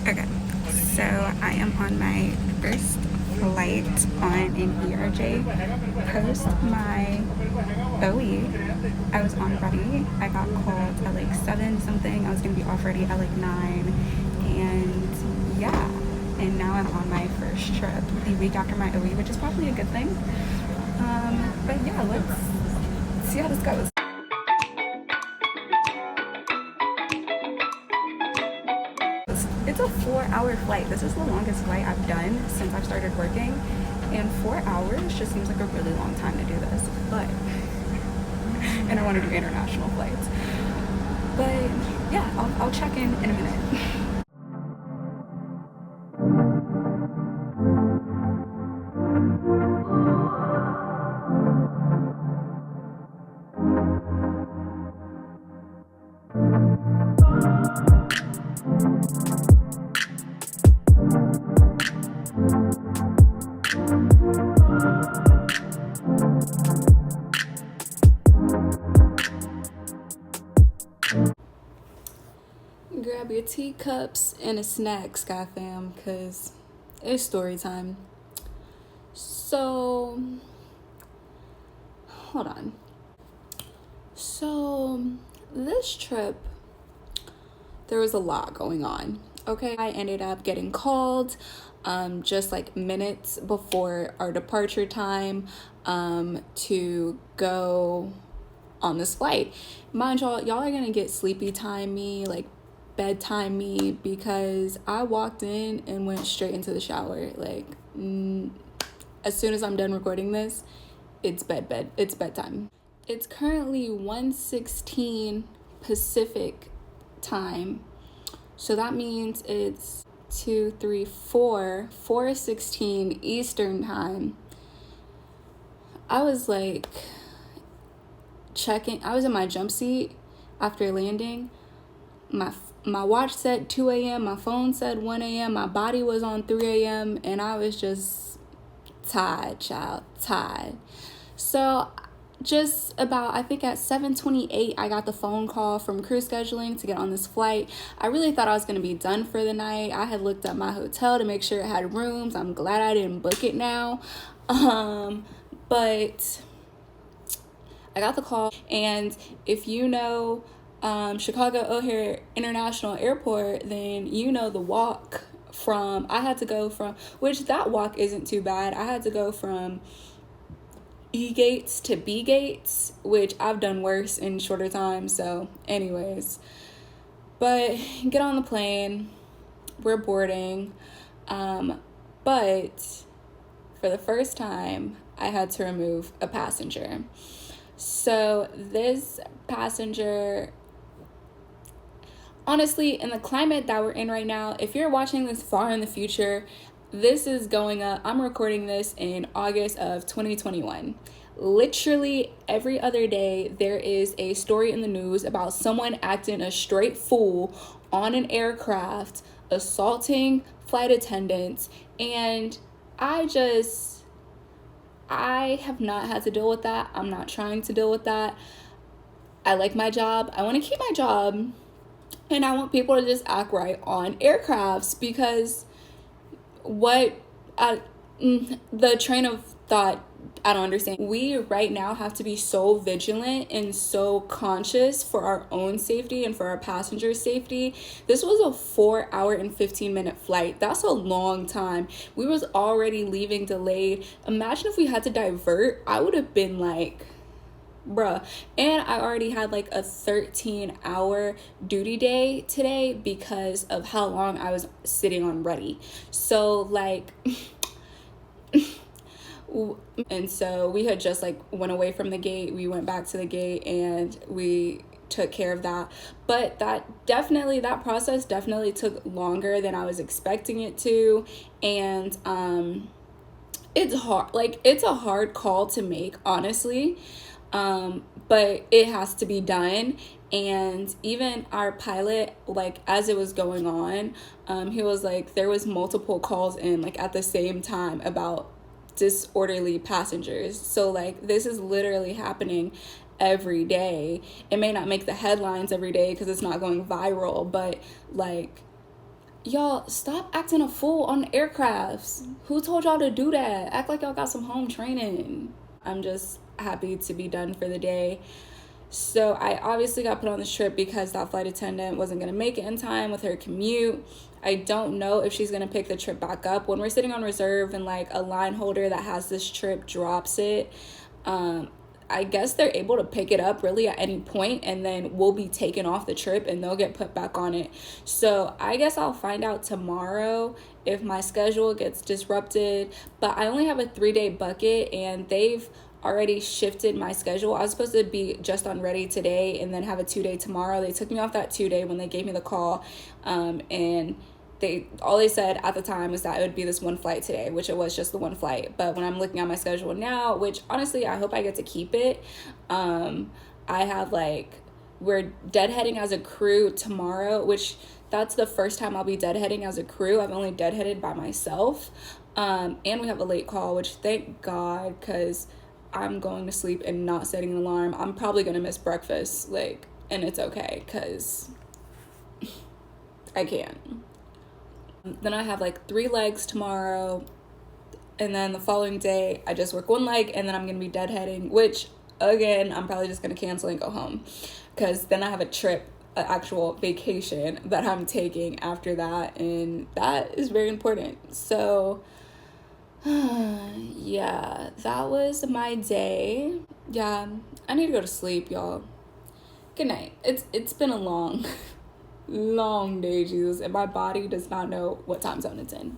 Okay, so I am on my first flight on an ERJ. Post my OE, I was on ready. I got called at like 7 something. I was gonna be off ready at like 9. And yeah, and now I'm on my first trip the week after my OE, which is probably a good thing. But yeah, let's see how this goes. It's a 4-hour flight. This is the longest flight I've done since I've started working. And 4 hours just seems like a really long time to do this. But, and I want to do international flights. But yeah, I'll check in a minute. Grab your teacups and a snack, Sky fam, because it's story time. So, hold on. So, this trip, there was a lot going on. Okay, I ended up getting called just like minutes before our departure time to go on this flight. Mind y'all are gonna get sleepy time me, like bedtime me, because I walked in and went straight into the shower. Like as soon as I'm done recording this, it's bedtime. It's currently 1:16 Pacific time, so that means it's 4:16 Eastern time. I was like checking. I was in my jump seat after landing. My watch said 2 a.m. My phone said 1 a.m. My body was on 3 a.m. and I was just tired. So just about, I think at 7:28, I got the phone call from crew scheduling to get on this flight. I really thought I was going to be done for the night. I had looked up my hotel to make sure it had rooms. I'm glad I didn't book it now. But I got the call, and if you know Chicago O'Hare International Airport, then you know the walk from, I had to go from, which that walk isn't too bad. I had to go from E gates to B gates, which I've done worse in shorter time. So anyways, but get on the plane, we're boarding. But for the first time, I had to remove a passenger. So this passenger, honestly, in the climate that we're in right now, if you're watching this far in the future, this is going up. I'm recording this in August of 2021. Literally every other day, there is a story in the news about someone acting a straight fool on an aircraft, assaulting flight attendants, and I have not had to deal with that. I'm not trying to deal with that. I like my job. I want to keep my job. And I want people to just act right on aircrafts, because the train of thought, I don't understand. We right now have to be so vigilant and so conscious for our own safety and for our passengers' safety. This was a 4-hour and 15-minute flight. That's a long time. We was already leaving delayed. Imagine if we had to divert. I would have been like, bruh. And I already had like a 13-hour duty day today because of how long I was sitting on ready. So like and so we had just like went away from the gate. We went back to the gate and we took care of that. But that process definitely took longer than I was expecting it to. And it's hard. Like, it's a hard call to make, honestly. But it has to be done. And even our pilot, like, as it was going on, he was like, there was multiple calls in, like, at the same time about disorderly passengers. So, like, this is literally happening every day. It may not make the headlines every day because it's not going viral, but, like, Y'all, stop acting a fool on aircrafts. Who told y'all to do that? Act like y'all got some home training. I'm just happy to be done for the day. So I obviously got put on this trip because that flight attendant wasn't going to make it in time with her commute. I don't know if she's going to pick the trip back up. When we're sitting on reserve and like a line holder that has this trip drops it, I guess they're able to pick it up really at any point, and then we'll be taken off the trip and they'll get put back on it. So I guess I'll find out tomorrow if my schedule gets disrupted. But I only have a 3-day bucket, and they've already shifted my schedule. I was supposed to be just on ready today and then have a 2-day tomorrow. They took me off that 2-day when they gave me the call, and all they said at the time was that it would be this one flight today, which it was just the one flight. But when I'm looking at my schedule now, which honestly I hope I get to keep it, I have we're deadheading as a crew tomorrow, which that's the first time I'll be deadheading as a crew. I've only deadheaded by myself, and we have a late call, which thank God, because I'm going to sleep and not setting an alarm. I'm probably gonna miss breakfast, and it's okay because I can. Then I have 3 legs tomorrow, and then the following day I just work 1 leg, and then I'm gonna be deadheading, which again I'm probably just gonna cancel and go home, because then I have a trip, an actual vacation that I'm taking after that, and that is very important. So yeah, that was my day. Yeah, I need to go to sleep, y'all. Good night. It's been a long long day, Jesus, and my body does not know what time zone it's in.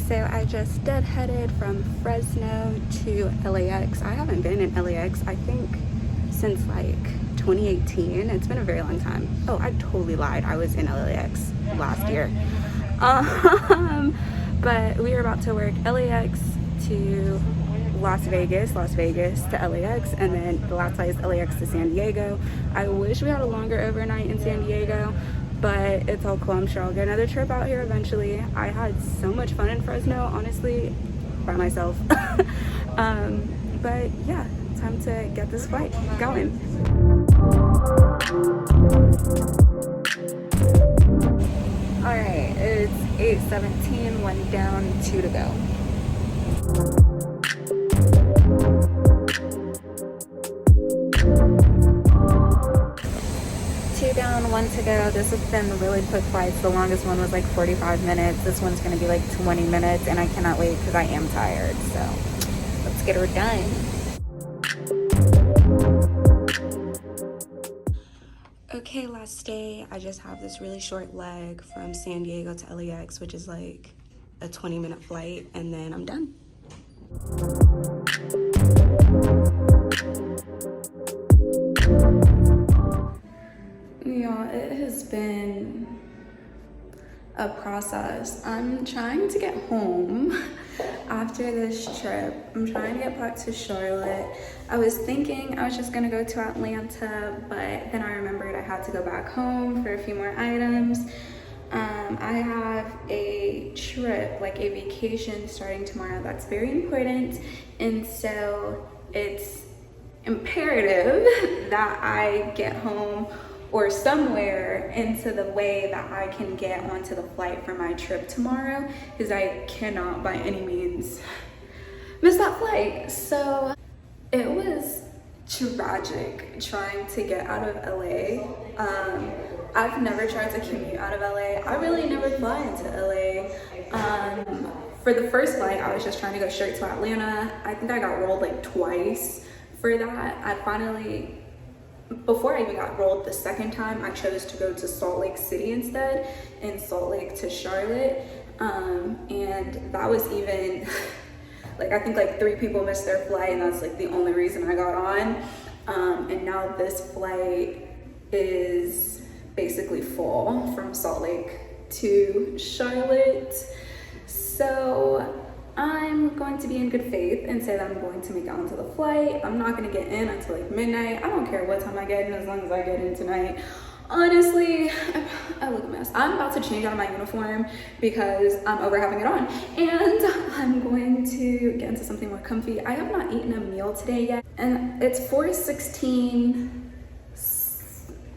So I just deadheaded from Fresno to LAX. I haven't been in LAX, I think, since 2018. It's been a very long time. Oh, I totally lied. I was in LAX last year. But we are about to work LAX to Las Vegas to LAX, and then the last flight is LAX to San Diego. I wish we had a longer overnight in San Diego, but it's all cool. I'm sure I'll get another trip out here eventually. I had so much fun in Fresno, honestly, by myself. But yeah, time to get this flight going. All right, it's 8:17, 1 down, 2 to go. Down, 1 to go. This has been really quick flights. The longest one was 45 minutes. This one's going to be 20 minutes, and I cannot wait because I am tired. So let's get her done. Okay, last day. I just have this really short leg from San Diego to LAX, which is a 20-minute flight, and then I'm done. Yeah, it has been a process. I'm trying to get home after this trip. I'm trying to get back to Charlotte. I was thinking I was just gonna go to Atlanta, but then I remembered I had to go back home for a few more items. I have a trip, like a vacation starting tomorrow that's very important, and so it's imperative that I get home or somewhere into the way that I can get onto the flight for my trip tomorrow, because I cannot by any means miss that flight. So it was tragic trying to get out of LA. I've never tried to commute out of LA. I really never fly into LA. For the first flight, I was just trying to go straight to Atlanta. I think I got rolled like twice for that. I finally, before I even got rolled the second time, I chose to go to Salt Lake City instead, and Salt Lake to Charlotte. And that was even, like, I think like 3 people missed their flight, and that's like the only reason I got on. And now this flight is basically full from Salt Lake to Charlotte. So I'm going to be in good faith and say that I'm going to make it onto the flight. I'm not going to get in until like midnight. I don't care what time I get in, as long as I get in tonight. Honestly, I look a mess. I'm about to change out of my uniform because I'm over having it on, and I'm going to get into something more comfy. I have not eaten a meal today yet, and it's 4:16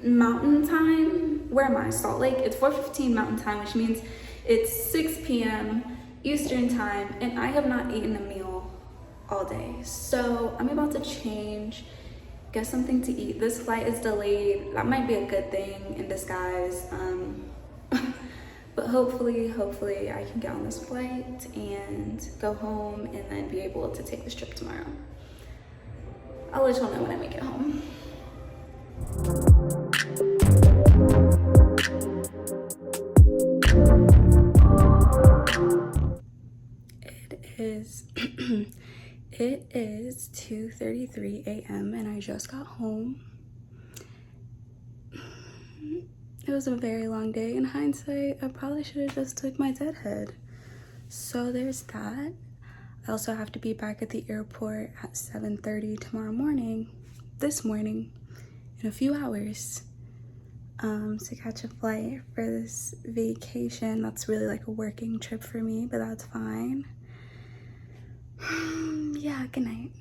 Mountain Time. Where am I? Salt Lake. It's 4:15 Mountain Time, which means it's 6 p.m. Eastern Time, and I have not eaten a meal all day. So I'm about to change, get something to eat. This flight is delayed. That might be a good thing in disguise. But hopefully I can get on this flight and go home and then be able to take this trip tomorrow. I'll let y'all know when I make it home. It is 2:33 a.m. and I just got home. It was a very long day. In hindsight, I probably should have just took my dead head. So there's that. I also have to be back at the airport at 7:30 tomorrow morning, this morning, in a few hours, to catch a flight for this vacation. That's really like a working trip for me, but that's fine. Yeah, good night.